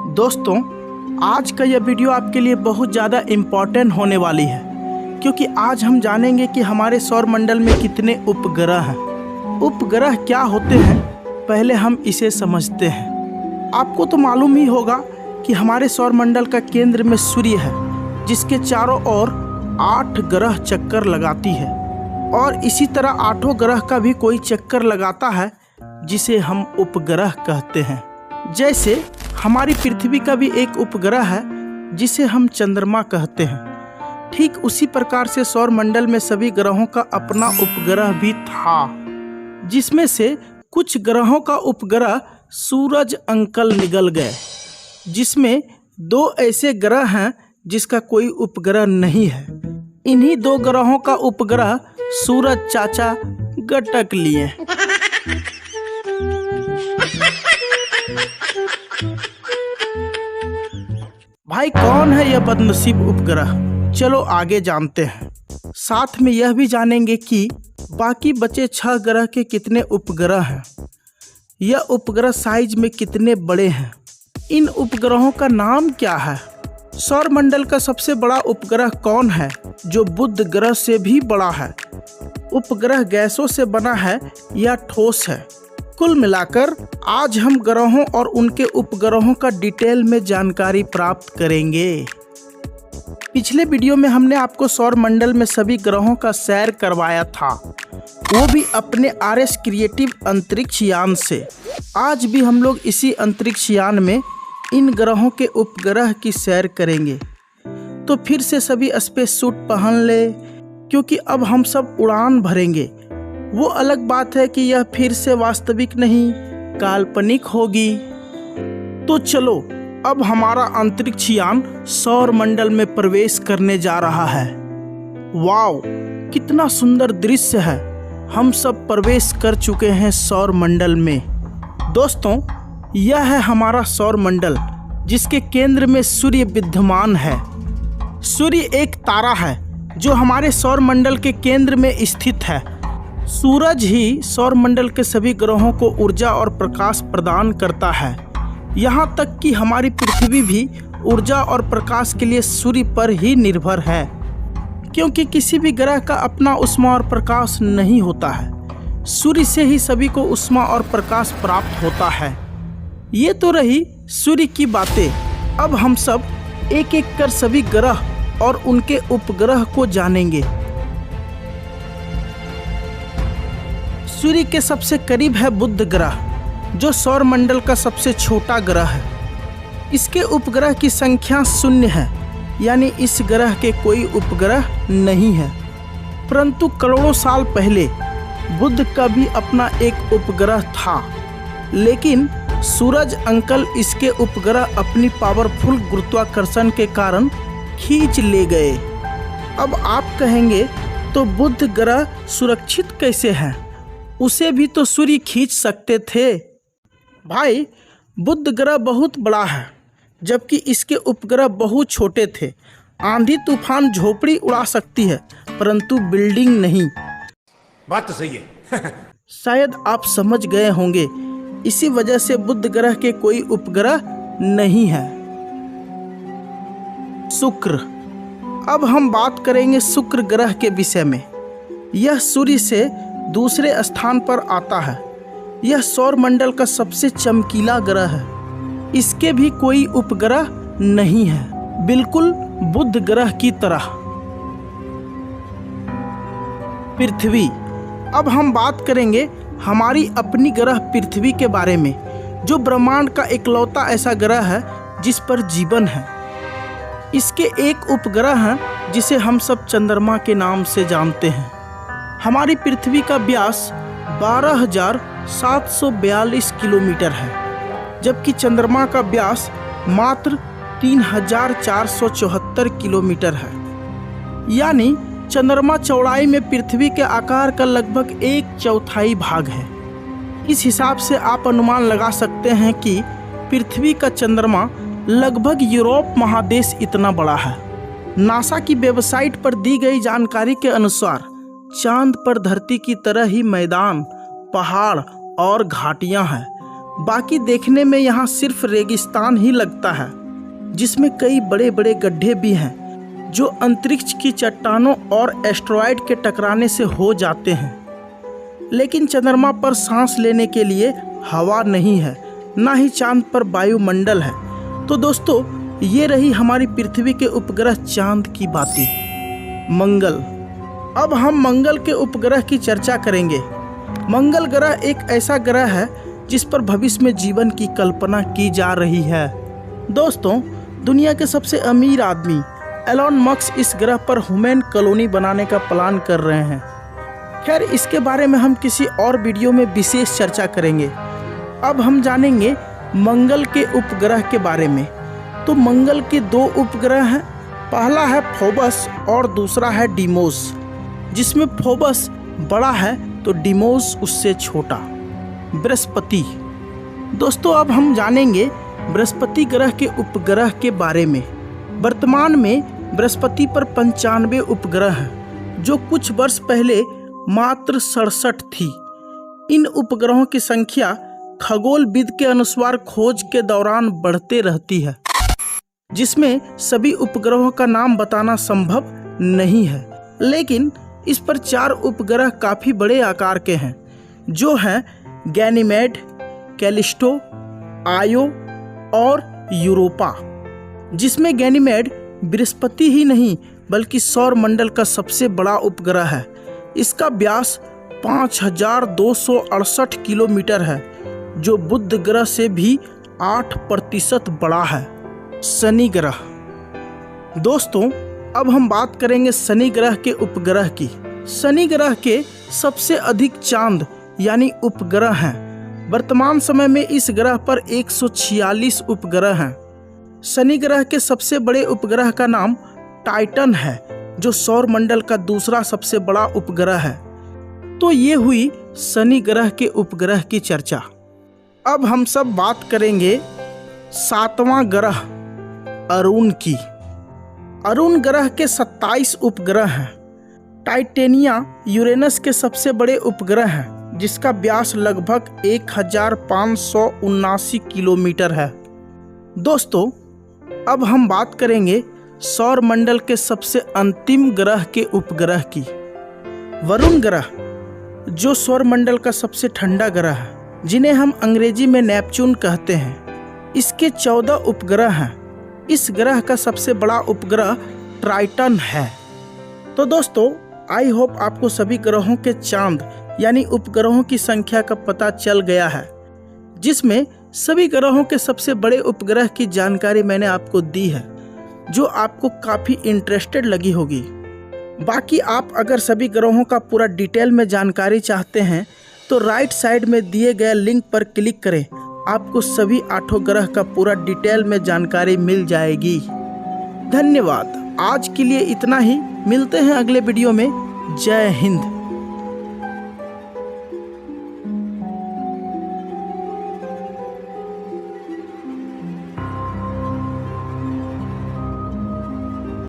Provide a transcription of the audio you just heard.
दोस्तों, आज का यह वीडियो आपके लिए बहुत ज़्यादा इम्पोर्टेंट होने वाली है, क्योंकि आज हम जानेंगे कि हमारे सौर मंडल में कितने उपग्रह हैं। उपग्रह क्या होते हैं, पहले हम इसे समझते हैं। आपको तो मालूम ही होगा कि हमारे सौर मंडल का केंद्र में सूर्य है, जिसके चारों ओर 8 ग्रह चक्कर लगाती है, और इसी तरह 8 ग्रह का भी कोई चक्कर लगाता है, जिसे हम उपग्रह कहते हैं। जैसे हमारी पृथ्वी का भी एक उपग्रह है, जिसे हम चंद्रमा कहते हैं। ठीक उसी प्रकार से सौर मंडल में सभी ग्रहों का अपना उपग्रह भी था, जिसमें से कुछ ग्रहों का उपग्रह सूरज अंकल निकल गए, जिसमें 2 ऐसे ग्रह हैं जिसका कोई उपग्रह नहीं है। इन्हीं 2 ग्रहों का उपग्रह सूरज चाचा गटक लिए। भाई, कौन है यह बदनसीब उपग्रह? चलो आगे जानते हैं। साथ में यह भी जानेंगे कि बाकी बचे 6 ग्रह के कितने उपग्रह हैं, यह उपग्रह साइज में कितने बड़े हैं, इन उपग्रहों का नाम क्या है, सौर मंडल का सबसे बड़ा उपग्रह कौन है जो बुध ग्रह से भी बड़ा है, उपग्रह गैसों से बना है या ठोस है। कुल मिलाकर आज हम ग्रहों और उनके उपग्रहों का डिटेल में जानकारी प्राप्त करेंगे। पिछले वीडियो में हमने आपको सौर मंडल में सभी ग्रहों का सैर करवाया था, वो भी अपने RS क्रिएटिव अंतरिक्ष यान से। आज भी हम लोग इसी अंतरिक्ष यान में इन ग्रहों के उपग्रह की सैर करेंगे। तो फिर से सभी स्पेस सूट पहन ले, क्योंकि अब हम सब उड़ान भरेंगे। वो अलग बात है कि यह फिर से वास्तविक नहीं, काल्पनिक होगी। तो चलो, अब हमारा अंतरिक्ष यान सौर मंडल में प्रवेश करने जा रहा है। वाव, कितना सुंदर दृश्य है। हम सब प्रवेश कर चुके हैं सौर मंडल में। दोस्तों, यह है हमारा सौर मंडल, जिसके केंद्र में सूर्य विद्यमान है। सूर्य एक तारा है जो हमारे सौर मंडल के केंद्र में स्थित है। सूरज ही सौर मंडल के सभी ग्रहों को ऊर्जा और प्रकाश प्रदान करता है। यहाँ तक कि हमारी पृथ्वी भी ऊर्जा और प्रकाश के लिए सूर्य पर ही निर्भर है, क्योंकि किसी भी ग्रह का अपना ऊष्मा और प्रकाश नहीं होता है। सूर्य से ही सभी को ऊष्मा और प्रकाश प्राप्त होता है। ये तो रही सूर्य की बातें। अब हम सब एक एक कर सभी ग्रह और उनके उपग्रह को जानेंगे। सूर्य के सबसे करीब है बुध ग्रह, जो सौर मंडल का सबसे छोटा ग्रह है। इसके उपग्रह की संख्या 0 है, यानी इस ग्रह के कोई उपग्रह नहीं है। परंतु करोड़ों साल पहले बुध का भी अपना एक उपग्रह था, लेकिन सूरज अंकल इसके उपग्रह अपनी पावरफुल गुरुत्वाकर्षण के कारण खींच ले गए। अब आप कहेंगे, तो बुध ग्रह सुरक्षित कैसे है? उसे भी तो सूर्य खींच सकते थे। भाई, बुध ग्रह बहुत बड़ा है, जबकि इसके उपग्रह बहुत छोटे थे। आंधी तूफान झोपड़ी उड़ा सकती है, परंतु बिल्डिंग नहीं। बात तो सही है। शायद आप समझ गए होंगे, इसी वजह से बुध ग्रह के कोई उपग्रह नहीं है। शुक्र। अब हम बात करेंगे शुक्र ग्रह के विषय में। यह सूर्य से दूसरे स्थान पर आता है। यह सौर मंडल का सबसे चमकीला ग्रह है। इसके भी कोई उपग्रह नहीं है, बिल्कुल बुध ग्रह की तरह। पृथ्वी। अब हम बात करेंगे हमारी अपनी ग्रह पृथ्वी के बारे में, जो ब्रह्मांड का इकलौता ऐसा ग्रह है जिस पर जीवन है। इसके एक उपग्रह है जिसे हम सब चंद्रमा के नाम से जानते हैं। हमारी पृथ्वी का व्यास 12,742 किलोमीटर है, जबकि चंद्रमा का व्यास मात्र 3,474 किलोमीटर है। यानी चंद्रमा चौड़ाई में पृथ्वी के आकार का लगभग 1/4 भाग है। इस हिसाब से आप अनुमान लगा सकते हैं कि पृथ्वी का चंद्रमा लगभग यूरोप महादेश इतना बड़ा है। नासा की वेबसाइट पर दी गई जानकारी के अनुसार चांद पर धरती की तरह ही मैदान, पहाड़ और घाटियां हैं। बाकी देखने में यहाँ सिर्फ रेगिस्तान ही लगता है, जिसमें कई बड़े बड़े गड्ढे भी हैं जो अंतरिक्ष की चट्टानों और एस्टेरॉयड के टकराने से हो जाते हैं। लेकिन चंद्रमा पर सांस लेने के लिए हवा नहीं है, ना ही चांद पर वायुमंडल है। तो दोस्तों, ये रही हमारी पृथ्वी के उपग्रह चांद की बातें। मंगल। अब हम मंगल के उपग्रह की चर्चा करेंगे। मंगल ग्रह एक ऐसा ग्रह है जिस पर भविष्य में जीवन की कल्पना की जा रही है। दोस्तों, दुनिया के सबसे अमीर आदमी एलन मस्क इस ग्रह पर ह्यूमन कॉलोनी बनाने का प्लान कर रहे हैं। खैर, इसके बारे में हम किसी और वीडियो में विशेष चर्चा करेंगे। अब हम जानेंगे मंगल के उपग्रह के बारे में। तो मंगल के 2 उपग्रह हैं। पहला है फोबस और दूसरा है डीमोस, जिसमें फोबस बड़ा है तो डीमोस उससे छोटा। बृहस्पति। दोस्तों, अब हम जानेंगे बृहस्पति ग्रह के उपग्रह के बारे में। वर्तमान में बृहस्पति पर 95 उपग्रह हैं, जो कुछ वर्ष पहले मात्र 67 थी। इन उपग्रहों की संख्या खगोलविद के अनुसार खोज के दौरान बढ़ते रहती है, जिसमें सभी उपग्रहों का नाम बताना संभव नहीं है। लेकिन इस पर 4 उपग्रह काफ़ी बड़े आकार के हैं, जो हैं गैनीमेड, कैलिस्टो, आयो और यूरोपा। जिसमेमें गैनीमेड बृहस्पति ही नहीं बल्कि सौर मंडल का सबसे बड़ा उपग्रह है। इसका व्यास 5268 किलोमीटर है, जो बुध ग्रह से भी 8% बड़ा है। शनि ग्रह। दोस्तों, अब हम बात करेंगे शनि ग्रह के उपग्रह की। शनि ग्रह के सबसे अधिक चांद यानी उपग्रह हैं। वर्तमान समय में इस ग्रह पर 146 उपग्रह हैं। शनि ग्रह के सबसे बड़े उपग्रह का नाम टाइटन है, जो सौर मंडल का दूसरा सबसे बड़ा उपग्रह है। तो ये हुई शनि ग्रह के उपग्रह की चर्चा। अब हम सब बात करेंगे 7वां ग्रह अरुण की। अरुण ग्रह के 27 उपग्रह हैं। टाइटेनिया यूरेनस के सबसे बड़े उपग्रह हैं, जिसका व्यास लगभग 1579 किलोमीटर है। दोस्तों, अब हम बात करेंगे सौर मंडल के सबसे अंतिम ग्रह के उपग्रह की। वरुण ग्रह, जो सौर मंडल का सबसे ठंडा ग्रह है, जिन्हें हम अंग्रेजी में नेपच्यून कहते हैं। इसके 14 उपग्रह हैं। इस ग्रह का सबसे बड़ा उपग्रह ट्राइटन है। तो दोस्तों, आई होप आपको सभी ग्रहों के चांद यानी उपग्रहों की संख्या का पता चल गया है, जिसमें सभी ग्रहों के सबसे बड़े उपग्रह की जानकारी मैंने आपको दी है, जो आपको काफ़ी इंटरेस्टेड लगी होगी। बाकी आप अगर सभी ग्रहों का पूरा डिटेल में जानकारी चाहते हैं तो राइट साइड में दिए गए लिंक पर क्लिक करें। आपको सभी 8 ग्रह का पूरा डिटेल में जानकारी मिल जाएगी। धन्यवाद। आज के लिए इतना ही। मिलते हैं अगले वीडियो में। जय हिंद।